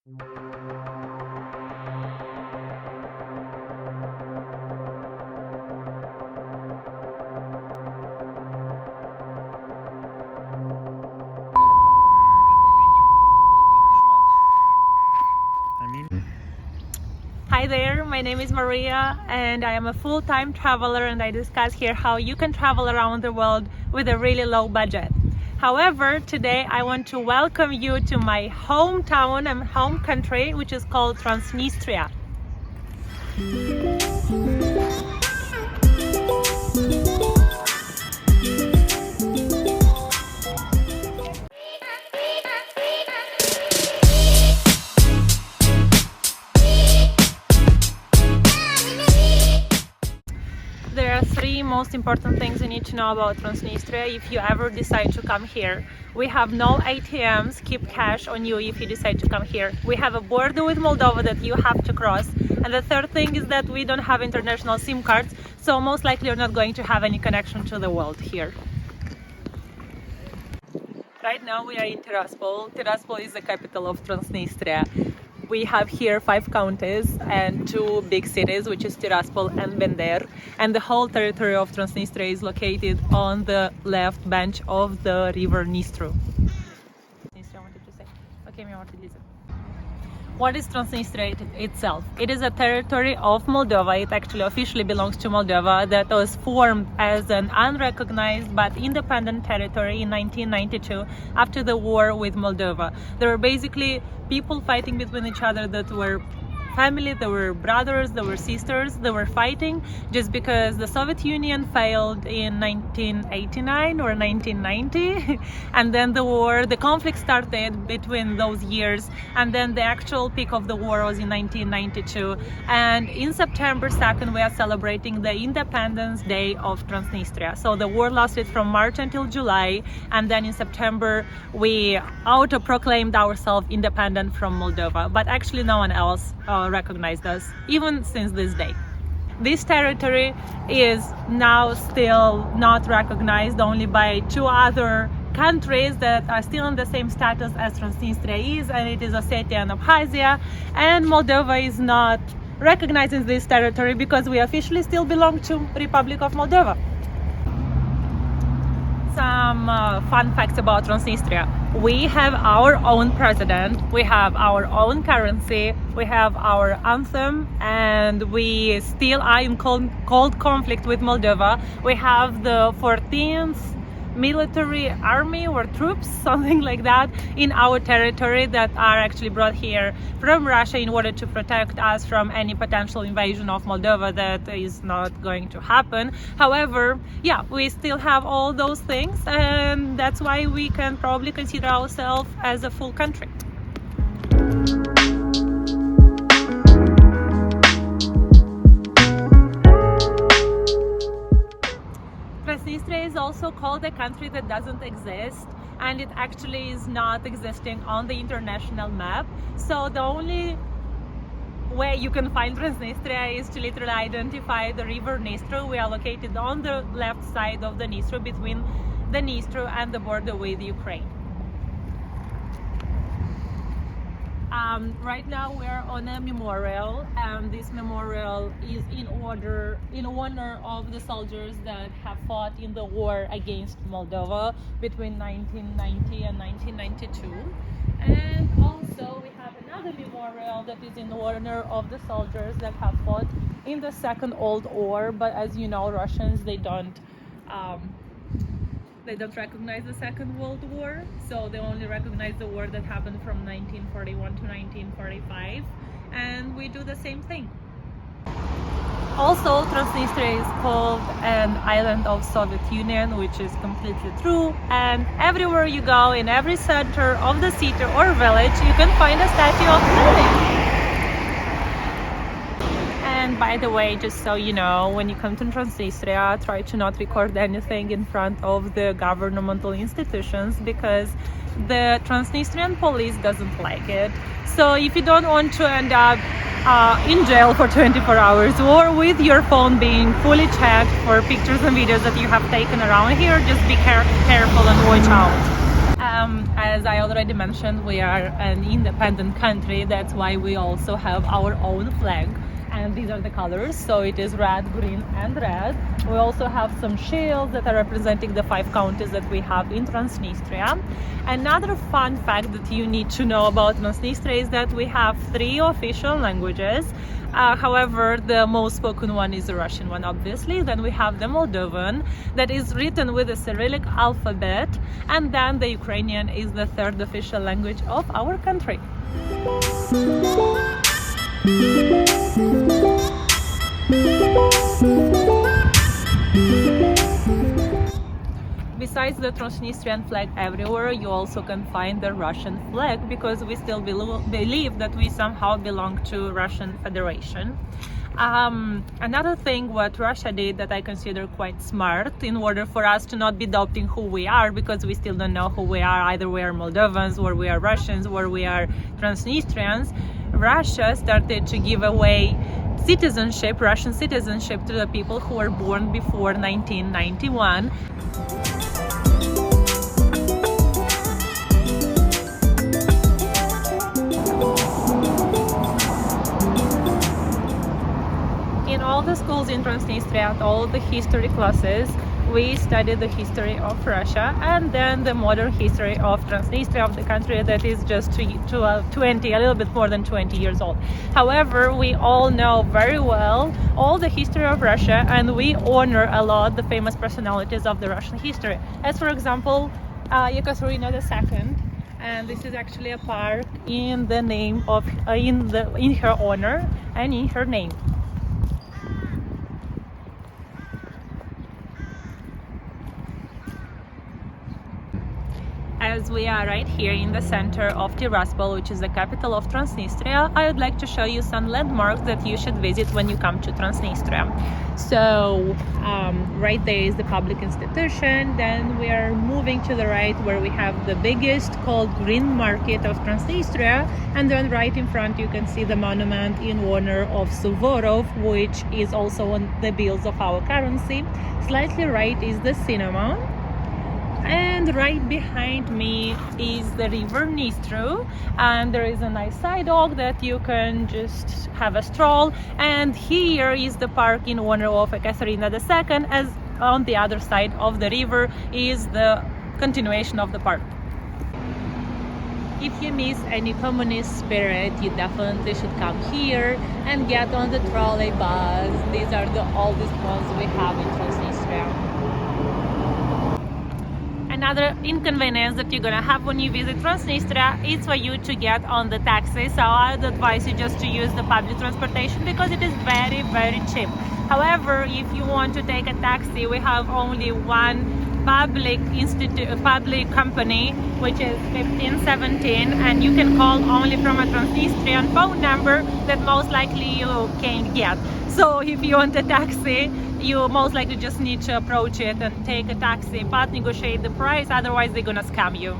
Hi there, my name is Maria and I am a full-time traveler, and I discuss here how you can travel around the world with a really low budget. However, today I want to welcome you to my hometown and home country, which is called Transnistria. There are three most important things you need to know about Transnistria if you ever decide to come here. We have no ATMs, keep cash on you if you decide to come here. We have a border with Moldova that you have to cross. And the third thing is that we don't have international SIM cards, so most likely you're not going to have any connection to the world here. Right now we are in Tiraspol. Tiraspol is the capital of Transnistria. We have here 5 counties and 2 big cities, which is Tiraspol and Bender, and the whole territory of Transnistria is located on the left bank of the river Nistru. What is Transnistria itself? It is a territory of Moldova. It actually officially belongs to Moldova, that was formed as an unrecognized but independent territory in 1992 after the war with Moldova. There were basically people fighting between each other that were family, they were brothers, they were sisters, they were fighting just because the Soviet Union failed in 1989 or 1990 and then the conflict started between those years, and then the actual peak of the war was in 1992, and in September 2nd we are celebrating the Independence Day of Transnistria. So the war lasted from March until July, and then in September we auto-proclaimed ourselves independent from Moldova, but actually no one else recognized us, even since this day. This territory is now still not recognized only by 2 other countries that are still in the same status as Transnistria is, and it is Ossetia and Abkhazia, and Moldova is not recognizing this territory because we officially still belong to Republic of Moldova. Some fun facts about Transnistria. We have our own president, we have our own currency, we have our anthem, and we still are in cold conflict with Moldova. We have the 14th military army or troops, something like that, in our territory that are actually brought here from Russia in order to protect us from any potential invasion of Moldova that is not going to happen. However, yeah, we still have all those things, and that's why we can probably consider ourselves as a full country. Transnistria is also called a country that doesn't exist, and it actually is not existing on the international map. So the only way you can find Transnistria is to literally identify the river Nistru. We are located on the left side of the Nistru, between the Nistru and the border with Ukraine. Right now we are on a memorial, and this memorial is in honor of the soldiers that have fought in the war against Moldova between 1990 and 1992. And also we have another memorial that is in honor of the soldiers that have fought in the Second World War, but as you know, Russians, they don't recognize the Second World War, so they only recognize the war that happened from 1941 to 1945, and we do the same thing. Also, Transnistria is called an island of Soviet Union, which is completely true, and everywhere you go, in every center of the city or village, you can find a statue of Lenin. And by the way, just so you know, when you come to Transnistria, try to not record anything in front of the governmental institutions, because the Transnistrian police doesn't like it. So if you don't want to end up in jail for 24 hours, or with your phone being fully checked for pictures and videos that you have taken around here, just be careful and watch out. As As I already mentioned, we are an independent country. That's why we also have our own flag. And these are the colors, so it is red, green and red. We also have some shields that are representing the 5 counties that we have in Transnistria. Another fun fact that you need to know about Transnistria is that we have 3 official languages. However, the most spoken one is the Russian one, obviously. Then we have the Moldovan, that is written with the Cyrillic alphabet, and then the Ukrainian is the 3rd official language of our country. Besides the Transnistrian flag everywhere, you also can find the Russian flag, because we still believe that we somehow belong to Russian Federation. Another thing what Russia did that I consider quite smart, in order for us to not be doubting who we are, because we still don't know who we are, either we are Moldovans or we are Russians or we are Transnistrians. Russia started to give away citizenship, Russian citizenship, to the people who were born before 1991. In all the schools in Transnistria, at all the history classes, we studied the history of Russia and then the modern history of Transnistria, of the country that is just a little bit more than 20 years old. However, we all know very well all the history of Russia, and we honor a lot the famous personalities of the Russian history. As for example, Ekaterina II, and this is actually a park in the name of in her honor and in her name. As we are right here in the center of Tiraspol, which is the capital of Transnistria, I would like to show you some landmarks that you should visit when you come to Transnistria. So right there is the public institution. Then we are moving to the right, where we have the biggest called Green Market of Transnistria, and then right in front you can see the monument in honor of Suvorov, which is also on the bills of our currency. Slightly right is the cinema. And right behind me is the river Dnistru, and there is a nice sidewalk that you can just have a stroll. And here is the park in honor of Ekaterina II, as on the other side of the river is the continuation of the park. If you miss any communist spirit, you definitely should come here and get on the trolley bus. These are the oldest ones we have in Transnistria. Another inconvenience that you're gonna have when you visit Transnistria is for you to get on the taxi. So I would advise you just to use the public transportation, because it is very, very cheap. However, if you want to take a taxi, we have only one public company, which is 1517, and you can call only from a Transnistrian phone number that most likely you can't get. So if you want a taxi, you most likely just need to approach it and take a taxi, but negotiate the price, otherwise they're gonna scam you.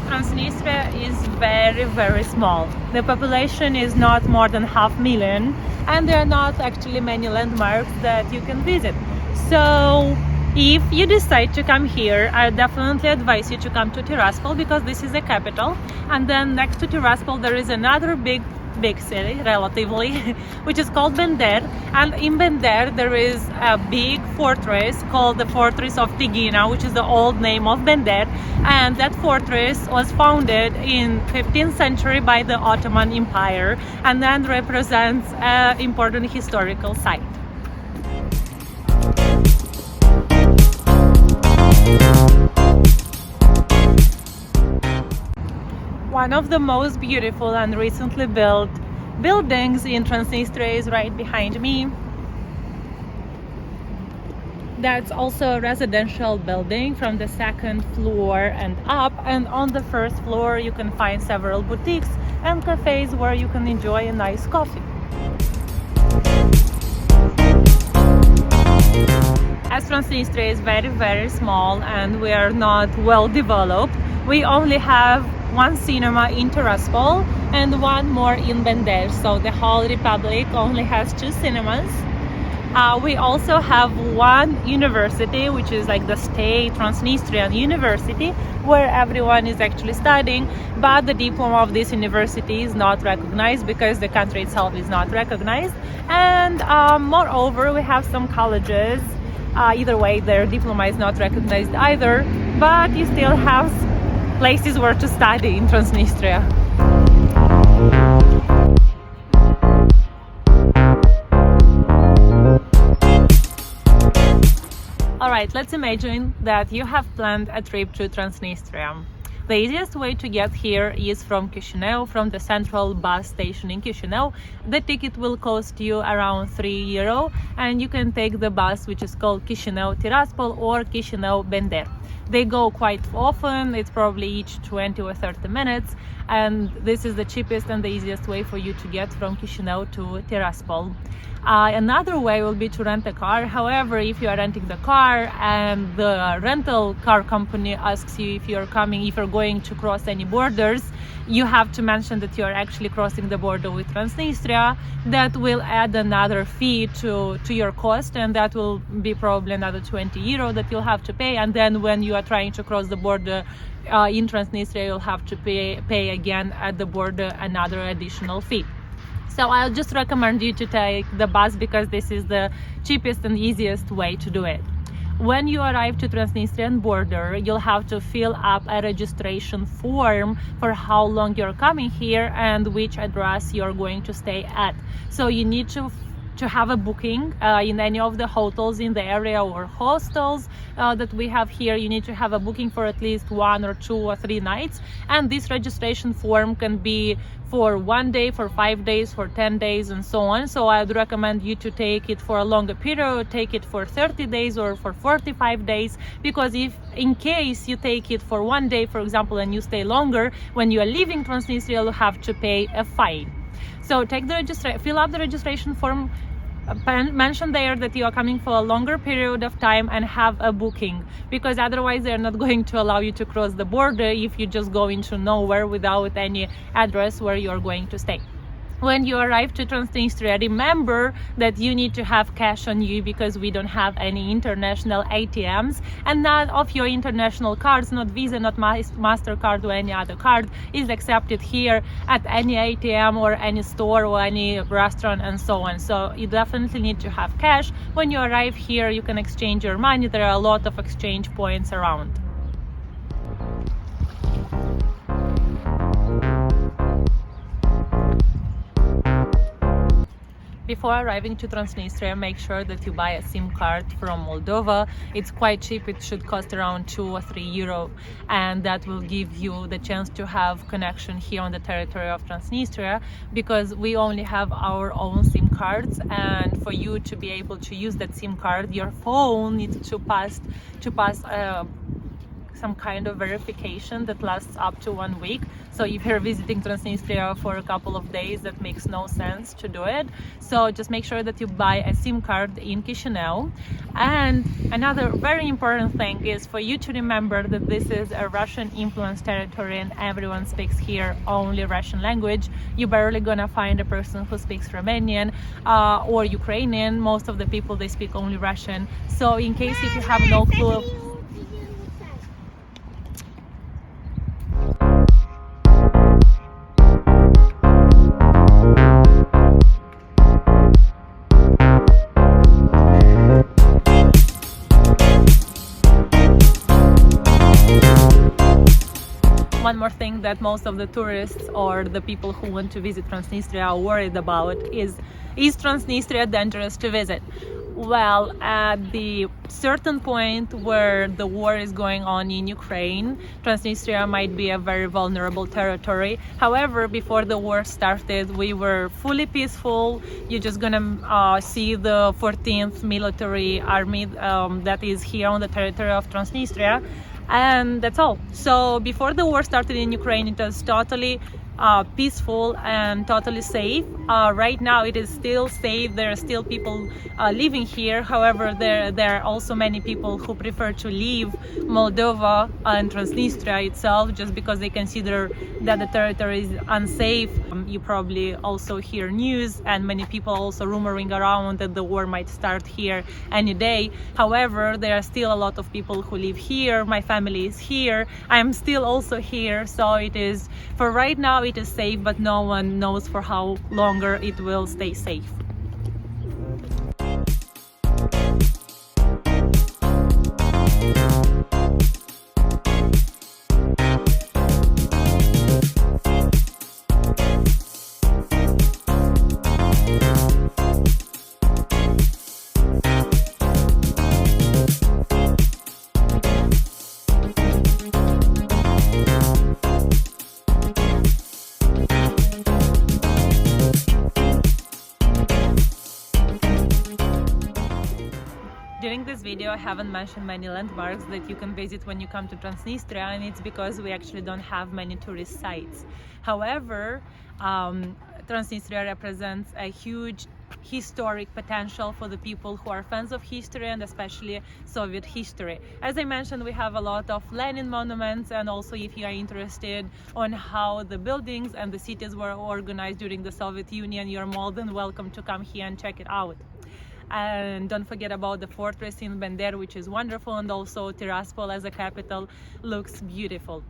Transnistria is very, very small. The population is not more than 500,000, and there are not actually many landmarks that you can visit. So if you decide to come here, I definitely advise you to come to Tiraspol, because this is the capital. And then next to Tiraspol there is another big city, relatively, which is called Bender. And in Bender there is a big fortress called the Fortress of Tigina, which is the old name of Bender. And that fortress was founded in 15th century by the Ottoman Empire, and then represents an important historical site. One of the most beautiful and recently built buildings in Transnistria is right behind me. That's also a residential building from the second floor and up, and on the first floor you can find several boutiques and cafes where you can enjoy a nice coffee. As Transnistria is very small and we are not well developed, we only have one cinema in Tiraspol and one more in Bender, so the whole republic only has 2 cinemas. We also have one university, which is like the state Transnistrian university, where everyone is actually studying, but the diploma of this university is not recognized because the country itself is not recognized. And moreover, we have some colleges. Either way, their diploma is not recognized either, but you still have places where to study in Transnistria. Alright, let's imagine that you have planned a trip to Transnistria. The easiest way to get here is from Chisinau, from the central bus station in Chisinau. The ticket will cost you around €3 and you can take the bus which is called Chisinau-Tiraspol or Chisinau-Bender. They go quite often, it's probably each 20 or 30 minutes, and this is the cheapest and the easiest way for you to get from Chisinau to Tiraspol. Another way will be to rent a car. However, if you are renting the car and the rental car company asks you if you're going to cross any borders, you have to mention that you're actually crossing the border with Transnistria. That will add another fee to your cost, and that will be probably another €20 that you'll have to pay. And then when you are trying to cross the border in Transnistria, you'll have to pay again at the border another additional fee. So I'll just recommend you to take the bus because this is the cheapest and easiest way to do it. When you arrive to Transnistrian border, you'll have to fill up a registration form for how long you're coming here and which address you're going to stay at. So you need to have a booking in any of the hotels in the area or hostels that we have here. You need to have a booking for at least 1 or 2 or 3 nights, and this registration form can be for 1 day, for 5 days, for 10 days and so on. So I'd recommend you to take it for a longer period, take it for 30 days or for 45 days, because if in case you take it for 1 day, for example, and you stay longer, when you are leaving Transnistria, you'll have to pay a fine. So fill up the registration form, mention there that you are coming for a longer period of time and have a booking, because otherwise they're not going to allow you to cross the border if you just go into nowhere without any address where you're going to stay. When you arrive to Transnistria, remember that you need to have cash on you because we don't have any international ATMs, and none of your international cards, not Visa, not MasterCard or any other card, is accepted here at any ATM or any store or any restaurant and so on. So you definitely need to have cash. When you arrive here, you can exchange your money. There are a lot of exchange points around. Before arriving to Transnistria, make sure that you buy a SIM card from Moldova. It's quite cheap, it should cost around €2 or €3, and that will give you the chance to have connection here on the territory of Transnistria, because we only have our own SIM cards, and for you to be able to use that SIM card, your phone needs to pass some kind of verification that lasts up to 1 week. So if you're visiting Transnistria for a couple of days, that makes no sense to do it. So just make sure that you buy a SIM card in Chisinau. And another very important thing is for you to remember that this is a Russian influenced territory and everyone speaks here only Russian language. You're barely gonna find a person who speaks Romanian or Ukrainian. Most of the people, they speak only Russian. So in case if you have no clue One more thing that most of the tourists or the people who want to visit Transnistria are worried about is Transnistria dangerous to visit? Well, at the certain point where the war is going on in Ukraine, Transnistria might be a very vulnerable territory. However, before the war started, we were fully peaceful. You're just gonna see the 14th military army that is here on the territory of Transnistria, and that's all. So before the war started in Ukraine, it was totally peaceful and totally safe. Right now it is still safe. There are still people living here. However, there are also many people who prefer to leave Moldova and Transnistria itself just because they consider that the territory is unsafe. You probably also hear news and many people also rumoring around that the war might start here any day. However, there are still a lot of people who live here. My family is here. I'm still also here. So it is, for right now, it is safe, but no one knows for how longer it will stay safe. During this video, I haven't mentioned many landmarks that you can visit when you come to Transnistria, and it's because we actually don't have many tourist sites. However, Transnistria represents a huge historic potential for the people who are fans of history and especially Soviet history. As I mentioned, we have a lot of Lenin monuments, and also if you are interested on how the buildings and the cities were organized during the Soviet Union, you're more than welcome to come here and check it out. And don't forget about the fortress in Bender, which is wonderful, and also Tiraspol as a capital looks beautiful.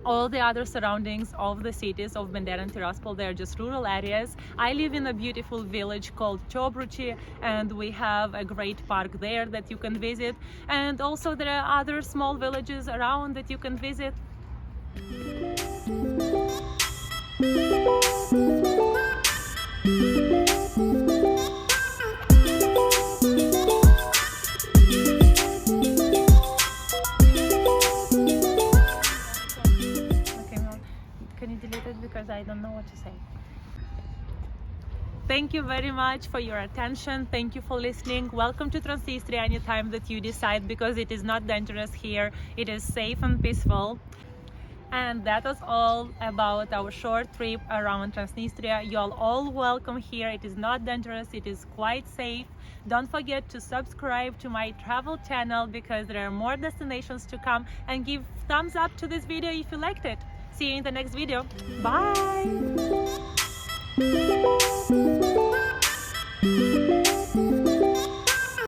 All the other surroundings of the cities of Bender and Tiraspol, they are just rural areas. I live in a beautiful village called Chobruchi, and we have a great park there that you can visit, and also there are other small villages around that you can visit. Because I don't know what to say. Thank you very much for your attention. Thank you for listening. Welcome to Transnistria anytime that you decide, because it is not dangerous here. It is safe and peaceful. And that was all about our short trip around Transnistria. You're all welcome here. It is not dangerous. It is quite safe. Don't forget to subscribe to my travel channel, because there are more destinations to come, and give thumbs up to this video if you liked it. See you in the next video. Bye!